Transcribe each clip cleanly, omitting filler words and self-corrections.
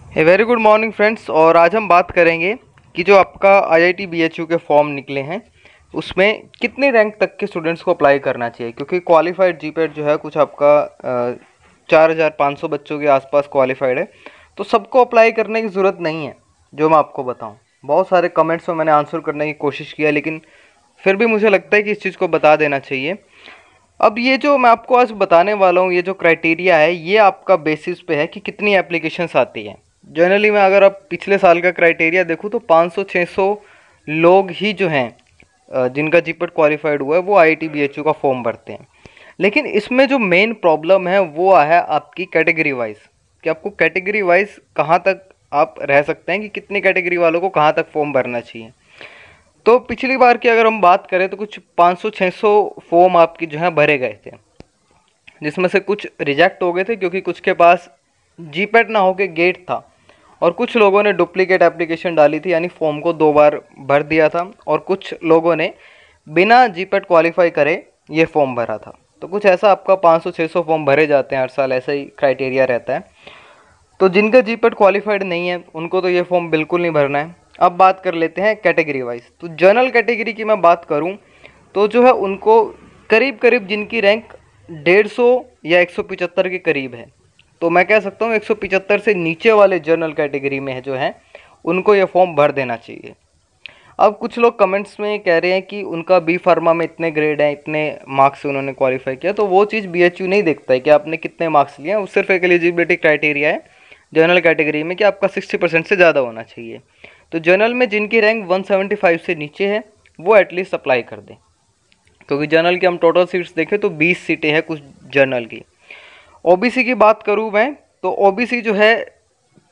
A very good morning friends. और आज हम बात करेंगे कि जो आपका आईआईटी बीएचयू के फॉर्म निकले हैं उसमें कितने रैंक तक के स्टूडेंट्स को अप्लाई करना चाहिए, क्योंकि क्वालिफाइड जीपीएट जो है कुछ आपका 4,500 बच्चों के आसपास क्वालिफाइड है, तो सबको अप्लाई करने की ज़रूरत नहीं है। जो मैं आपको बताऊं, बहुत सारे कमेंट्स में मैंने आंसर करने की कोशिश किया, लेकिन फिर भी मुझे लगता है कि इस चीज़ को बता देना चाहिए। अब ये जो मैं आपको आज बताने वाला हूँ, ये जो क्राइटेरिया है, ये आपका बेसिस पे है कि कितनी एप्लीकेशंस आती हैं। जनरली में अगर आप पिछले साल का क्राइटेरिया देखो तो 500-600 लोग ही जो हैं जिनका जीपीएट क्वालिफाइड हुआ है वो आईआईटी बीएचयू का फॉर्म भरते हैं। लेकिन इसमें जो मेन प्रॉब्लम है वो है आपकी कैटेगरी वाइज, कि आपको कैटेगरी वाइज कहाँ तक आप रह सकते हैं, कि कितनी कैटेगरी वालों को कहाँ तक फॉर्म भरना चाहिए। तो पिछली बार की अगर हम बात करें तो कुछ 500-600 फॉर्म आपकी जो है भरे गए थे, जिसमें से कुछ रिजेक्ट हो गए थे क्योंकि कुछ के पास जीपीएट ना होके गेट था, और कुछ लोगों ने डुप्लीकेट एप्लीकेशन डाली थी, यानी फॉर्म को 2 बार भर दिया था, और कुछ लोगों ने बिना जीपीएट क्वालिफाई करे ये फॉर्म भरा था। तो कुछ ऐसा आपका 500-600 फॉर्म भरे जाते हैं हर साल, ऐसा ही क्राइटेरिया रहता है। तो जिनका जीपीएट क्वालिफाइड नहीं है उनको तो ये फॉर्म बिल्कुल नहीं भरना है। अब बात कर लेते हैं कैटेगरी वाइज। तो जनरल कैटेगरी की मैं बात करूं तो जो है उनको करीब करीब जिनकी रैंक 150 या 175 के करीब है, तो मैं कह सकता हूँ 175 से नीचे वाले जनरल कैटेगरी में है जो है उनको ये फॉर्म भर देना चाहिए। अब कुछ लोग कमेंट्स में कह रहे हैं कि उनका बी फार्मा में इतने ग्रेड हैं, इतने मार्क्स से उन्होंने क्वालिफाई किया, तो वो चीज़ बीएचयू नहीं देखता है कि आपने कितने मार्क्स लिए हैं। वो सिर्फ एक एलिजिबिलिटी क्राइटेरिया है जनरल कैटेगरी में कि आपका 60% से ज़्यादा होना चाहिए। तो जनरल में जिनकी रैंक 175 से नीचे है वो एटलीस्ट अप्लाई कर दें, क्योंकि जनरल की हम टोटल सीट्स देखें तो 20 सीटें हैं कुछ जनरल की। ओबीसी की बात करूँ मैं तो ओबीसी जो है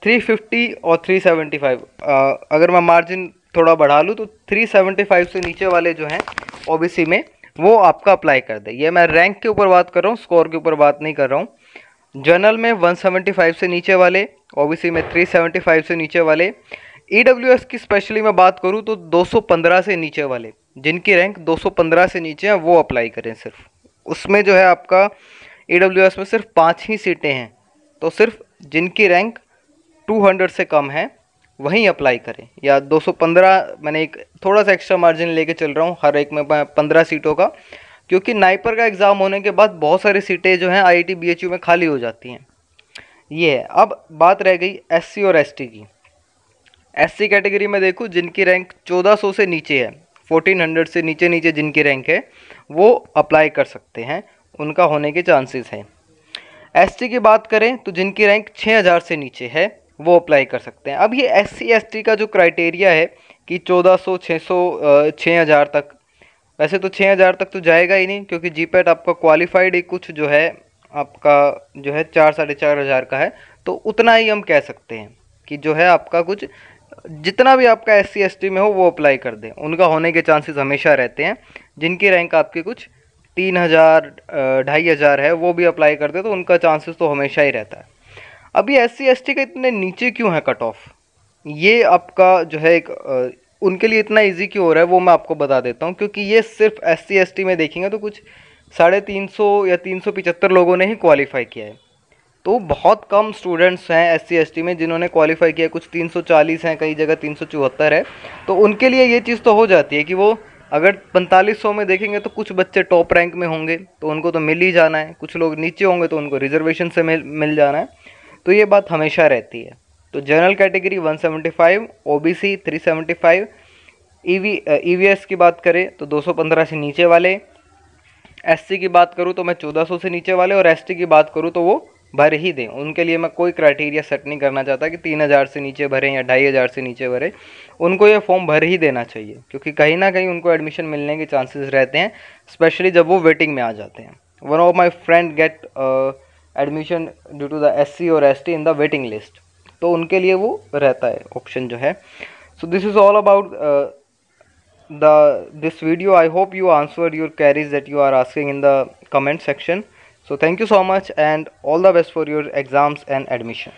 350 और 375, अगर मैं मार्जिन थोड़ा बढ़ा लूँ तो 375 से नीचे वाले जो हैं ओबीसी में वो आपका अप्लाई कर दे। ये मैं रैंक के ऊपर बात कर रहा हूँ, स्कोर के ऊपर बात नहीं कर रहा हूँ। जनरल में 175 से नीचे वाले, ओबीसी में 375 से नीचे वाले। ईडब्ल्यूएस की स्पेशली मैं बात करूँ तो 215 से नीचे वाले, जिनकी रैंक 215 से नीचे है वो अप्लाई करें सिर्फ। उसमें जो है आपका ईडब्ल्यूएस में सिर्फ 5 ही सीटें हैं, तो सिर्फ जिनकी रैंक 200 से कम है वहीं अप्लाई करें। या 215, मैंने एक थोड़ा सा एक्स्ट्रा मार्जिन लेके चल रहा हूँ हर एक में 15 सीटों का, क्योंकि नाइपर का एग्ज़ाम होने के बाद बहुत सारी सीटें जो हैं आईआईटी बीएचयू में खाली हो जाती हैं। ये है। अब बात रह गई एससी और एसटी की। एससी कैटेगरी में देखो जिनकी रैंक 1400 से नीचे है, 1400 से नीचे नीचे जिनकी रैंक है वो अप्लाई कर सकते हैं, उनका होने के चांसेस हैं। एसटी की बात करें तो जिनकी रैंक 6000 से नीचे है वो अप्लाई कर सकते हैं। अब ये एससी एसटी का जो क्राइटेरिया है कि 1400, 600, 6000 तक, वैसे तो 6000 तक तो जाएगा ही नहीं, क्योंकि जीपैट आपका क्वालिफाइड ही कुछ जो है आपका जो है 4-4.5 हज़ार का है। तो उतना ही हम कह सकते हैं कि जो है आपका कुछ जितना भी आपका एससी एसटी में हो वो अप्लाई कर दें, उनका होने के चांसेस हमेशा रहते हैं। जिनकी रैंक आपकी कुछ 3000, 2500 है वो भी अप्लाई कर दे तो उनका चांसेस तो हमेशा ही रहता है। अभी एससी एसटी का इतने नीचे क्यों है कट ऑफ, ये आपका जो है एक उनके लिए इतना इजी क्यों हो रहा है वो मैं आपको बता देता हूँ। क्योंकि ये सिर्फ एससी एसटी में देखेंगे तो कुछ 350 या 375 लोगों ने ही क्वालिफाई किया है, तो बहुत कम स्टूडेंट्स हैं एससी एसटी में जिन्होंने क्वालिफाई किया। कुछ 340 हैं, कई जगह 374 है। तो उनके लिए ये चीज़ तो हो जाती है कि वो अगर 4500 में देखेंगे तो कुछ बच्चे टॉप रैंक में होंगे तो उनको तो मिल ही जाना है, कुछ लोग नीचे होंगे तो उनको रिजर्वेशन से मिल जाना है। तो ये बात हमेशा रहती है। तो जनरल कैटेगरी 175, ओबीसी 375, ईवीएस की बात करें तो 215 से नीचे वाले, एससी की बात करूँ तो मैं 1400 से नीचे वाले, और एसटी की बात करूँ तो वो भर ही दें। उनके लिए मैं कोई क्राइटेरिया सेट नहीं करना चाहता कि 3000 से नीचे भरें या 2500 से नीचे भरें, उनको ये फॉर्म भर ही देना चाहिए, क्योंकि कहीं ना कहीं उनको एडमिशन मिलने के चांसेस रहते हैं, स्पेशली जब वो वेटिंग में आ जाते हैं। One of my friend get admission due to the SC और ST in the waiting list, तो उनके लिए वो रहता है ऑप्शन जो है। So this is all about this video. I hope you answered your queries that you are asking in the comment section. So thank you so much and all the best for your exams and admission.